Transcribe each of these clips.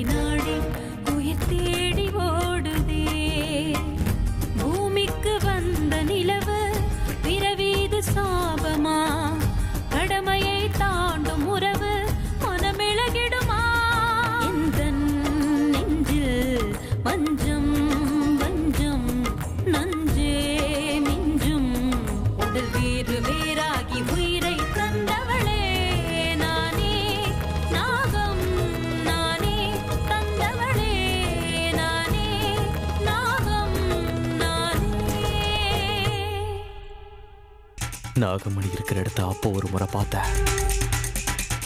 உன்னை நாடி உயிர் தேடி ஓடுதே. பூமிக்கு வந்த நிலவு பிறவீது சாபமா? கடமையை தாண்டும் உறவு மனமிளகிடுமா? இந்த நெஞ்சில் மஞ்சம் வஞ்சம் நஞ்சே மிஞ்சும். உடல் வேறு வேறாகி உயிரை தந்தவளே நானே. நாகம் நானே தந்தவளே நானே. நாகம் நானே. நாகமணி இருக்கிற இடத்த அப்போ ஒரு முறை பார்த்தேன்,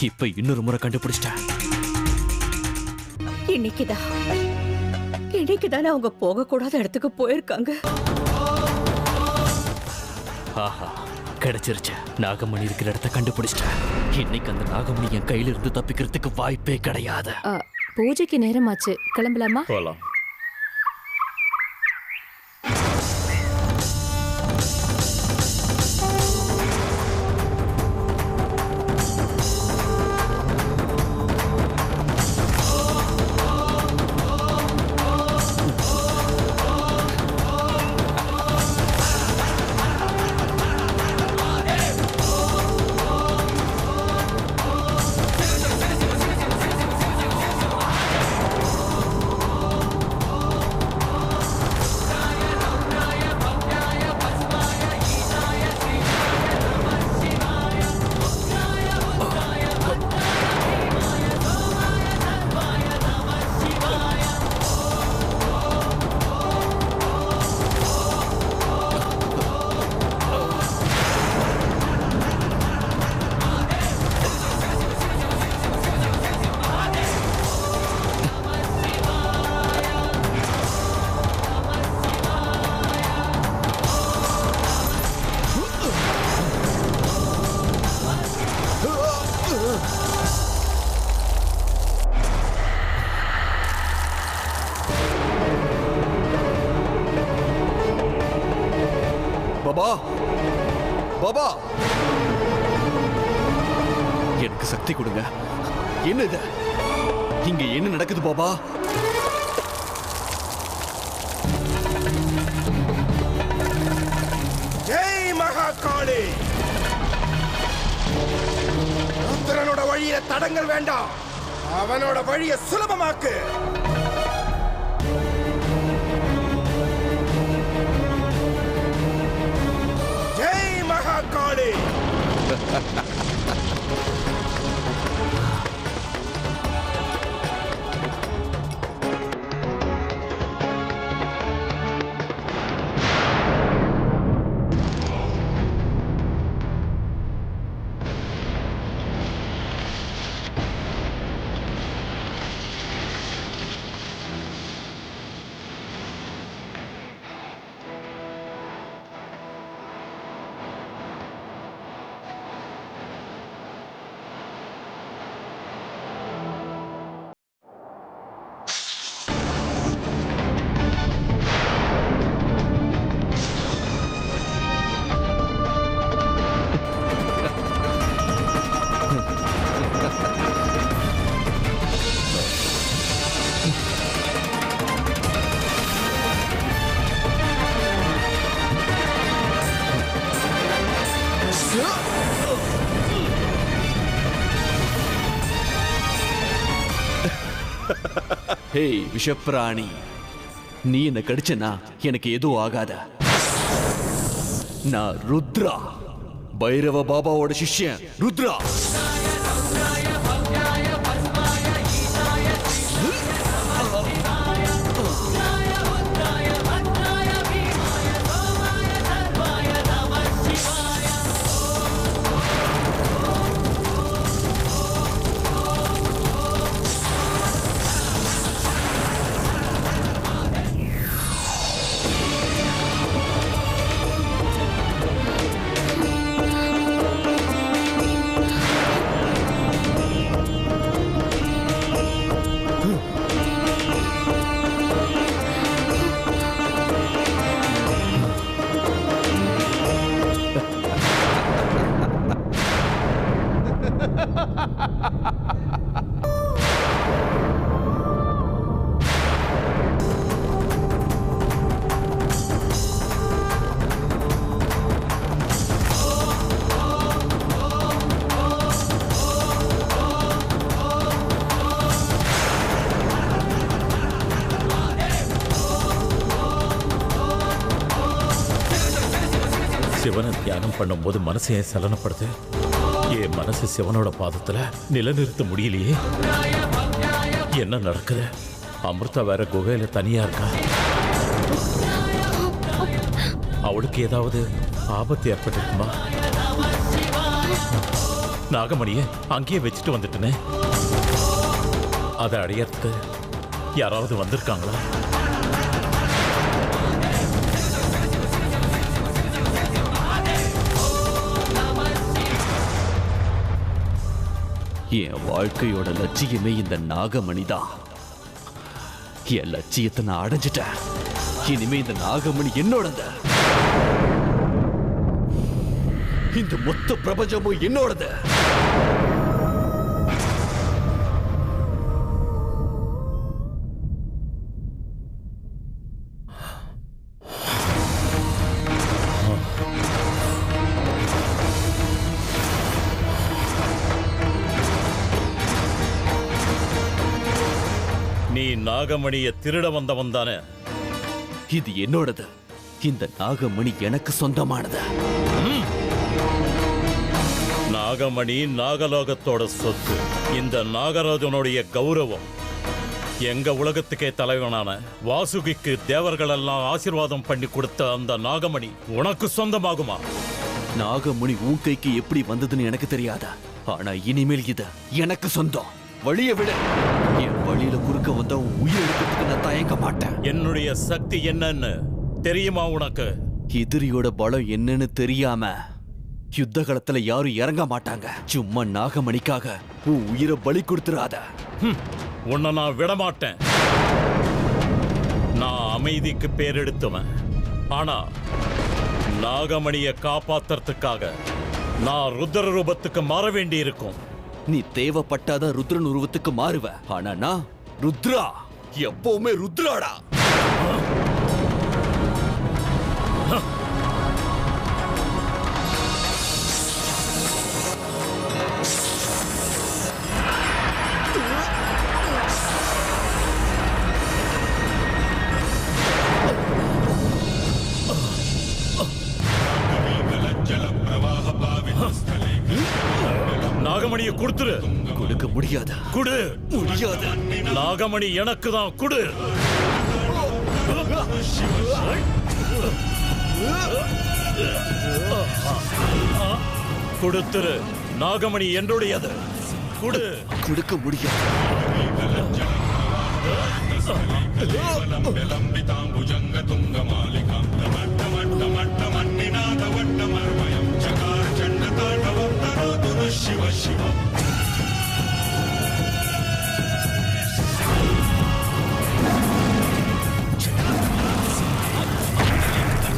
இப்ப இன்னொரு முறை கண்டுபிடிச்சிட்டேன். இன்னைக்குதானே அவங்க போக கூடாத இடத்துக்கு போயிருக்காங்க. ஆஹா, கிடைச்சிருச்சு. நாகமணி இருக்கிற இடத்த கண்டுபிடிச்சிட்டேன். இன்னைக்கு அந்த நாகமணி என் கையில இருந்து தப்பிக்கிறதுக்கு வாய்ப்பே கிடையாது. பூஜைக்கு நேரமாச்சு, கிளம்பலாமா? போலாம். பாபா, பாபா, எனக்கு சக்தி கொடுங்க. என்ன இது? இங்க என்ன நடக்குது பாபா? ஜெய் மகாகாளி. ருத்ரனோட வழியில தடங்கள் வேண்டாம், அவனோட வழியை சுலபமாக்கு. ஜெய் மகாகாளி. ஹே விஷப்பிராணி, நீ என்ன கடிச்சனா எனக்கு எதுவும் ஆகாத. நான் ருத்ரா, பைரவ பாபாவோட சிஷ்யன் ருத்ரா. சிவனை தியானம் பண்ணும்போது மனசு ஏன் சலனப்படுது? என் மனசு சிவனோட பாதத்துல நிலைநிறுத்த முடியலையே. என்ன நடக்குது? அமிர்தா வேற குகையில தனியா இருக்கா. அவளுக்கு ஏதாவது ஆபத்து ஏற்பட்டிருக்குமா? நாகமணியை அங்கேயே வச்சுட்டு வந்துட்டனே. அதை அடையறதுக்கு யாராவது வந்திருக்காங்களா? என் வாழ்க்கையோட லட்சியமே இந்த நாகமணி தான். என் லட்சியத்தை நான் அடைஞ்சிட்டேன். இனிமே இந்த நாகமணி என்னோடது. இந்த மொத்த பிரபஞ்சமும் என்னோடது. நீ நாகமணியை திருட வந்தவன் தானே? இது என்னோடது. இந்த நாகமணி எனக்கு சொந்தமானது. நாகமணி நாகலோகத்தோட சொத்து. இந்த நாகராஜனுடைய கௌரவம். எங்க உலகத்துக்கே தலைவனான வாசுகிக்கு தேவர்கள் எல்லாம் ஆசீர்வாதம் பண்ணி கொடுத்த அந்த நாகமணி உனக்கு சொந்தமாகுமா? நாகமணி உன் கைக்கு எப்படி வந்ததுன்னு எனக்கு தெரியாதா? ஆனா இனிமேல் இது எனக்கு சொந்தம். வழிய விட. என் வழியில குறுக்க வந்த உயிர் எடுக்கிறதுக்கு நான் தயங்க மாட்டேன். என்னுடைய சக்தி என்னன்னு தெரியுமா உனக்கு? எதிரியோட பலம் என்னன்னு தெரியாம யுத்த காலத்துல யாரும் இறங்க மாட்டாங்க. சும்மா நாகமணிக்காக உன் உயிரை பலி கொடுத்துறாத. உன்னை நான் விட மாட்டேன். நான் அமைதிக்கு பேர் எடுத்தவன். ஆனா நாகமணியை காப்பாத்துறதுக்காக நான் ருத்ர ரூபத்துக்கு மாற வேண்டி இருக்கும். நீ தேவைப்பட்டாதான் ருத்ரன் உருவத்துக்கு மாறுவ. ஆனா நான் ருத்ரா, எப்பவுமே ருத்ராடா. நாகமணியை கொடுத்துரு. கொடுக்க முடியாது. குடு. முடியாது. நாகமணி எனக்கு தான். குடு. கொடுத்துரு. நாகமணி என்னுடையது. குடு. கொடுக்க முடியாது.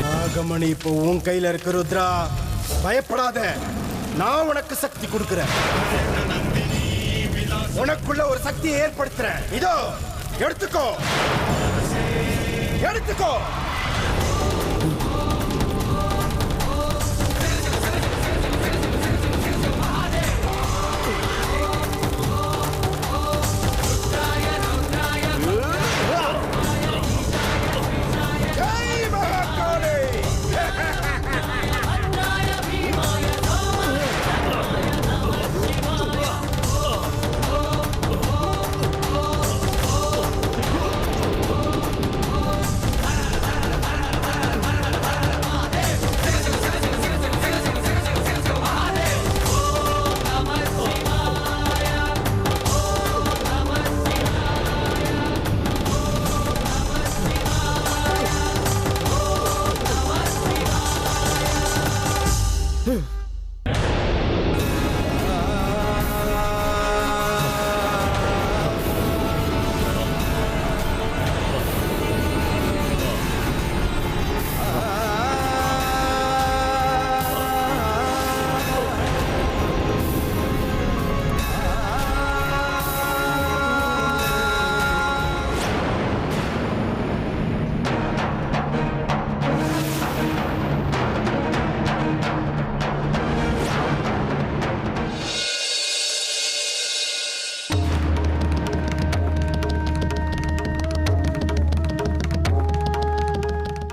நாகமணி இப்போ உன் கையில இருக்கு ருத்ரா. பயப்படாத. நான் உனக்கு சக்தி கொடுக்கிறேன். உனக்குள்ள ஒரு சக்தியை ஏற்படுத்துறேன். இதோ எடுத்துக்கோ. எடுத்துக்கோ. ஜெய் மகாகாளி.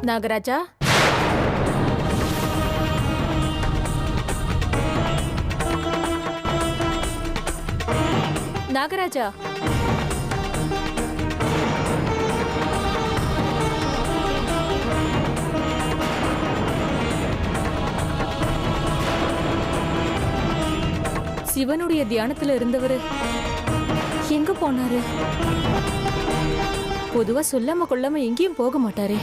நாகராஜா, நாகராஜா, சிவனுடைய தியானத்துல இருந்தவரு எங்க போனாரு? பொதுவா சொல்லாம கொள்ளாம எங்கேயும் போக மாட்டாரே.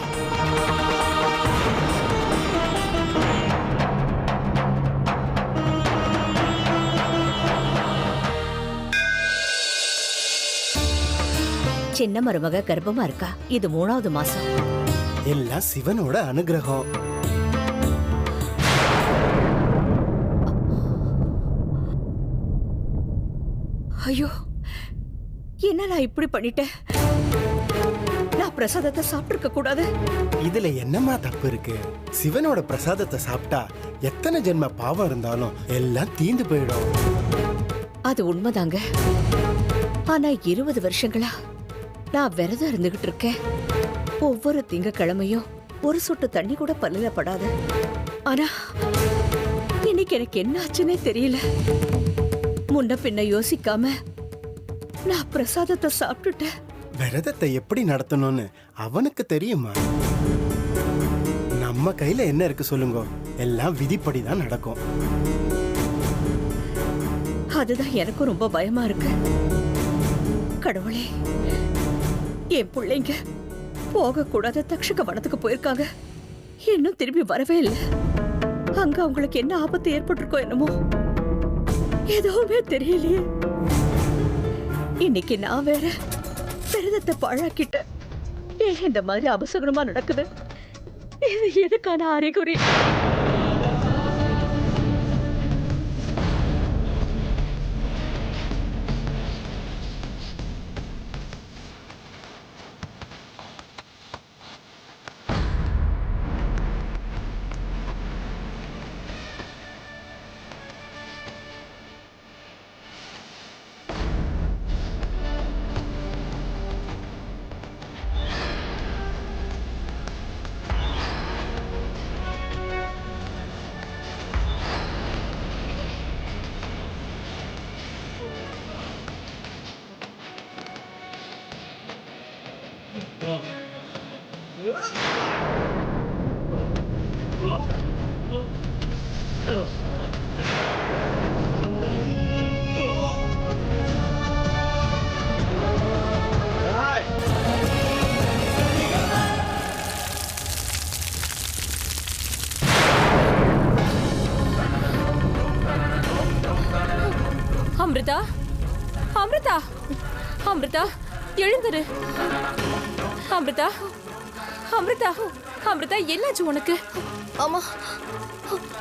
சின்ன மருமக கர்ப்பமா இருக்கா. இது 3வது மாசம். எல்லாம் சிவனோட அனுகிரகம். ஐயோ, என்ன நான் இப்படி பண்ணிட்டேன்? நான் பிரசாதத்தை சாப்பிட்டிருக்க கூடாது. இதுல என்னமா தப்பு இருக்கு? சிவனோட பிரசாதத்தை சாப்பிட்டா எத்தனை ஜென்ம பாவம் இருந்தாலும் எல்லாம் தீந்து போயிடும். அது உண்மைதாங்க. ஆனா 20 வருஷங்களா நான் விரதம் இருந்துகிட்டு இருக்கேன். ஒவ்வொரு திங்கக்கிழமையும் ஒரு சொட்டு தண்ணி கூட பல்லுல படாது. ஆனா இன்னைக்கு எனக்கு என்ன ஆச்சுன்னே தெரியல. முன்ன பின்ன யோசிக்காம நான் பிரசாதத்தை சாப்பிட்டுட்டேன். விரதத்தை எப்படி நடத்தணும்னு அவனுக்கு தெரியுமா? நம்ம கையில என்ன இருக்கு சொல்லுங்க? எல்லாம் விதிப்படி தான் நடக்கும். அதுதான் எனக்கும் ரொம்ப பயமா இருக்கு. கடவுளே, என் பிள்ளைங்க போக கூடாத தக்ஷக வனத்துக்கு போயிருக்காங்க. இன்னும் திரும்பி வரவே இல்லை. அங்க அவங்களுக்கு என்ன ஆபத்து ஏற்பட்டிருக்கோ என்னமோ, எதுவுமே தெரியலையே. இன்னைக்கு நான் வேற விரதத்தை பாழாக்கிட்டேன். ஏன் இந்த மாதிரி அபசகுனமா நடக்குது? இது எதுக்கான அறிகுறி? அமிர்தா, அமிர்தா, அமிர்தா, எழுந்துரு. அமிர்தா, அமிர்தா, அமிர்தா, என்னாச்சு உனக்கு? அம்மா,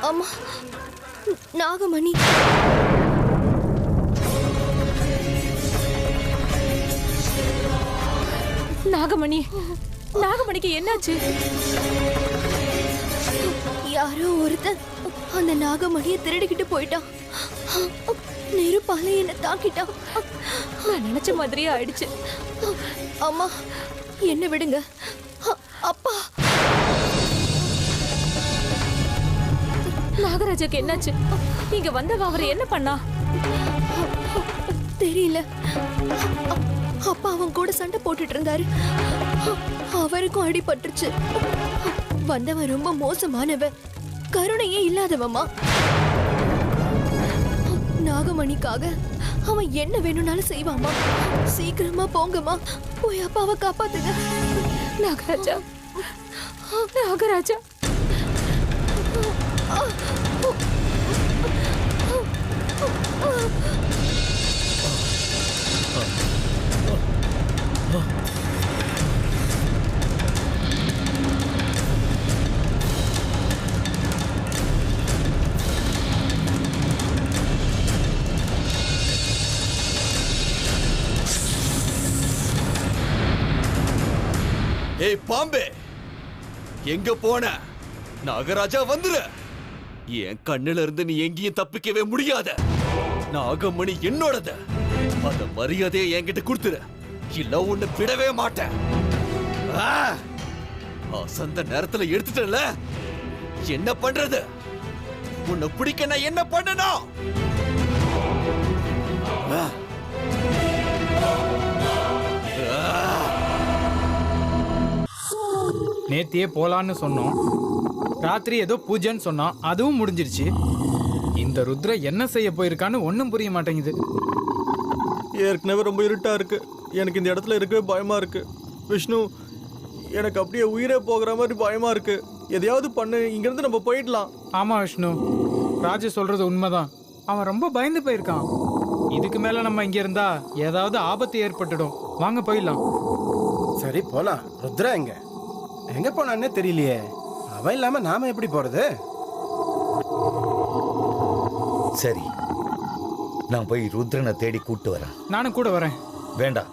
அம்மா, நாகமணி. நாகமணி, நாகமணிக்கு என்னாச்சு? யாரோ ஒருத்தன் அந்த நாகமணியை திருடிக்கிட்டு போயிட்டான். நெருப்பால என்ன தாக்கிட்டான். நான் நினைச்ச மாதிரியே ஆயிடுச்சு. அம்மா, என்ன விடுங்க. அப்பா, நாகராஜாக்கு என்னாச்சு? இங்க வந்தவ அவர் என்ன பண்ணா? தெரியல. அப்பா அவன் கூட சண்டை போட்டுட்டு இருந்தாரு. அவருக்கும் அடிபட்டுருச்சு. வந்தவன் ரொம்ப மோசமானவன், கருணையே இல்லாதவமா. நாகமணிக்காக அவன் என்ன வேணும்னாலும் செய்வாமா. சீக்கிரமா போங்கம்மா, போய் அப்பாவை காப்பாத்துங்க. நாகராஜா, நாகராஜா. ஏய் பாம்பே, எங்க போன? நாகராஜா வந்துரு. என் கண்ணுல இருந்து நீ எங்கேயும் தப்பிக்கவே முடியாத. நாகமணி என்னோடது. அத மரியாதையை என்கிட்ட கொடுத்துரு, இல்ல உன்னை விடவே மாட்டேன். அசந்த நேரத்துல எடுத்துட்டல, என்ன பண்றது? உன்னை பிடிக்க நான் என்ன பண்ணணும்? நேத்தியே போலான்னு சொன்னோம். ராத்திரி ஏதோ பூஜைன்னு சொன்னோம், அதுவும் முடிஞ்சிருச்சு. இந்த ருத்ர என்ன செய்ய போயிருக்கான்னு ஒன்றும் புரிய மாட்டேங்குது. ஏற்கனவே ரொம்ப இருட்டா இருக்கு. எனக்கு இந்த இடத்துல இருக்கவே பயமா இருக்கு. விஷ்ணு, எனக்கு அப்படியே உயிரே போகிற மாதிரி பயமா இருக்கு. எதையாவது பண்ணு, இங்கிருந்து நம்ம போயிடலாம். ஆமா விஷ்ணு, ராஜு சொல்றது உண்மைதான். அவன் ரொம்ப பயந்து போயிருக்கான். இதுக்கு மேல நம்ம இங்க இருந்தா ஏதாவது ஆபத்து ஏற்பட்டுடும். வாங்க போயிடலாம். சரி போலாம். ருத்ரா எங்க எங்க போனான்னே தெரியலையே. அவன் இல்லாம நாம எப்படி போறது? சரி, நான் போய் ருத்ரனை தேடி கூட்டு வரேன். நானும் கூட வரேன். வேண்டாம்,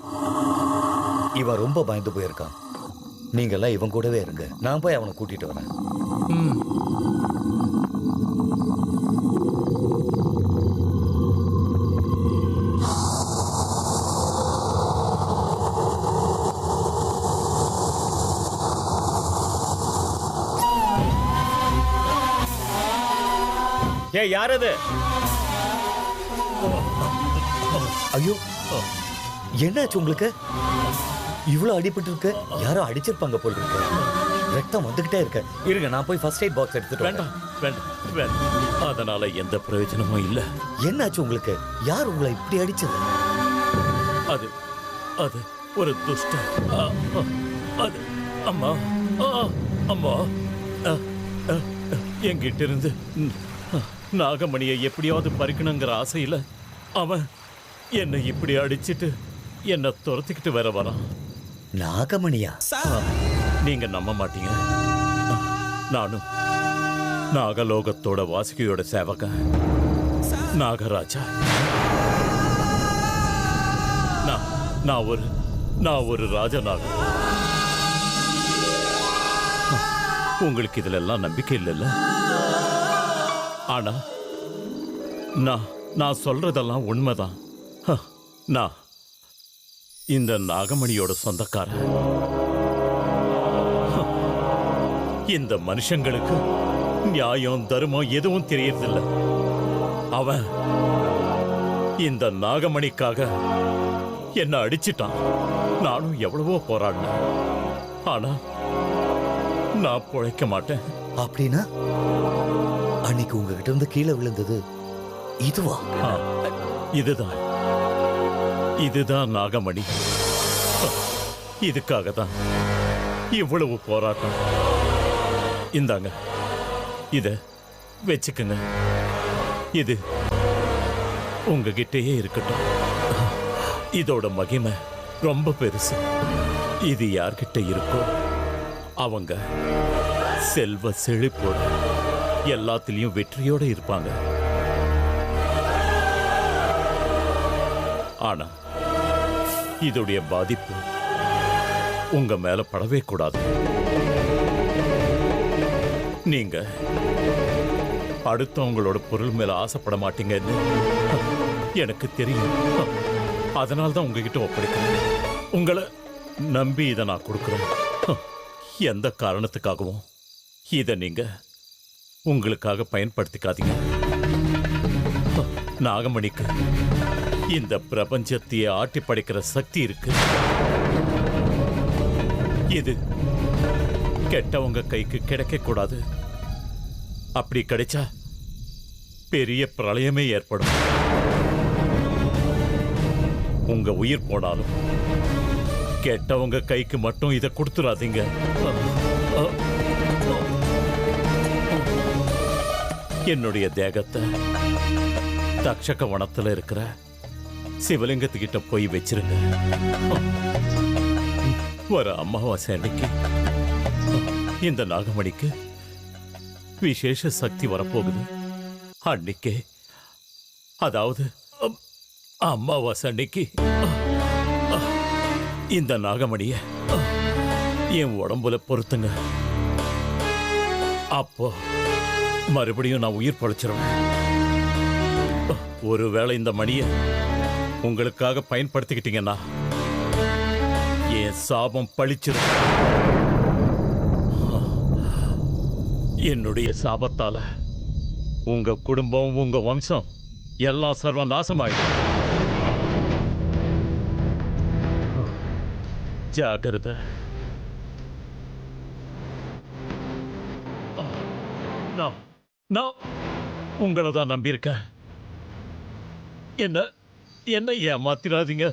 இவன் ரொம்ப பயந்து போயிருக்கான். நீங்கெல்லாம் இவன் கூடவே இருங்க. நான் போய் அவனை கூட்டிட்டு வரேன். ம். ஏய், யார் அது? ஐயோ, என்னாச்சு உங்களுக்கு? இவ்வளவு அடிபட்டு இருக்கு. யாரோ அடிச்சிருப்பாங்க போல இருக்கு. ரத்தம் வந்துகிட்டே இருக்கு. இருங்க, நான் போய் ஃபர்ஸ்ட் எய்ட் பாக்ஸ் எடுத்துட்டு வேண்டாம் வேண்டாம் வேண்டாம், அதனால எந்த பிரயோஜனமும் இல்ல. என்னாச்சு உங்களுக்கு? யார் உங்களை இப்படி அடிச்சது? அது அது ஒரு துஷ்டம். அது அம்மா, அம்மா, என்கிட்ட இருந்து நாகமணியை எப்படியாவது பறிக்கணுங்கிற ஆசையில அவன் என்னை இப்படி அடிச்சிட்டு என்னை துரத்திக்கிட்டு வேற வரான். நாகமணியா? நீங்க நம்ப மாட்டீங்க. நானும் நாகலோகத்தோட வாசுகியோட சேவகன் நாகராஜா. நான் ஒரு ராஜநாக. உங்களுக்கு இதுல எல்லாம் நம்பிக்கை இல்லைல்ல? ஆனா நான் சொல்றதெல்லாம் உண்மைதான். நான் இந்த நாகமணியோட சொந்தக்காரன். இந்த மனுஷங்களுக்கு நியாயம் தர்மம் எதுவும் தெரியறதில்ல. அவன் இந்த நாகமணிக்காக என்ன அடிச்சிட்டான். நானும் எவ்வளவோ போராடினேன். ஆனா நான் பிழைக்க மாட்டேன். அப்படின்னா அன்னைக்கு உங்ககிட்ட இருந்து கீழே விழுந்தது இதுவா? இதுதான் நாகமணி. இதுக்காக தான் இவ்வளவு போராட்டம். இந்தாங்க, இத வச்சுக்கங்க. இது உங்ககிட்டயே இருக்கட்டும். இதோட மகிமை ரொம்ப பெருசு. இது யார்கிட்ட இருக்கோ அவங்க செல்வ செழிப்போட எல்லாத்திலையும் வெற்றியோட இருப்பாங்க. ஆனா இதோடைய பாதிப்பு உங்க மேல படவே கூடாது. நீங்க அடுத்தவங்களோட பொருள் மேல ஆசைப்பட மாட்டீங்கன்னு எனக்கு தெரியும். அதனால தான் உங்ககிட்ட ஒப்படைக்கிறேன். உங்களை நம்பி இதை நான் கொடுக்குறேன். எந்த காரணத்துக்காகவும் இதை நீங்க உங்களுக்காக பயன்படுத்திக்காதீங்க. நாகமணிக்கு இந்த பிரபஞ்சத்தையே ஆட்டி படைக்கிற சக்தி இருக்கு. இது கெட்டவங்க கைக்கு கிடைக்க கூடாது. அப்படி கிடைச்சா பெரிய பிரளயமே ஏற்படும். உங்க உயிர் போனாலும் கெட்டவங்க கைக்கு மட்டும் இதை கொடுத்துடாதீங்க. என்னுடைய தேகத்தை தக்ஷக வனத்துல இருக்கிற சிவலிங்கத்துக்கிட்ட போய் வச்சிருங்க. வர அமாவாசை அன்னைக்கு இந்த நாகமணிக்கு விசேஷ சக்தி வரப்போகுது. அன்னைக்கே, அதாவது அமாவாசை அன்னைக்கு இந்த நாகமணிய என் உடம்புல பொறுத்துங்க. அப்போ மறுபடியும் நான் உயிர் படைச்சிருவேன். ஒருவேளை இந்த மணியை உங்களுக்காக பயன்படுத்திக்கிட்டீங்கன்னா என் சாபம் பழிச்சிடும். என்னுடைய சாபத்தால உங்க குடும்பம், உங்க வம்சம் எல்லாம் சர்வ நாசமாயிடும். ஜாகிரதை. நான் உங்களை தான் நம்பியிருக்கேன். என்ன ஏமாத்திராதீங்க.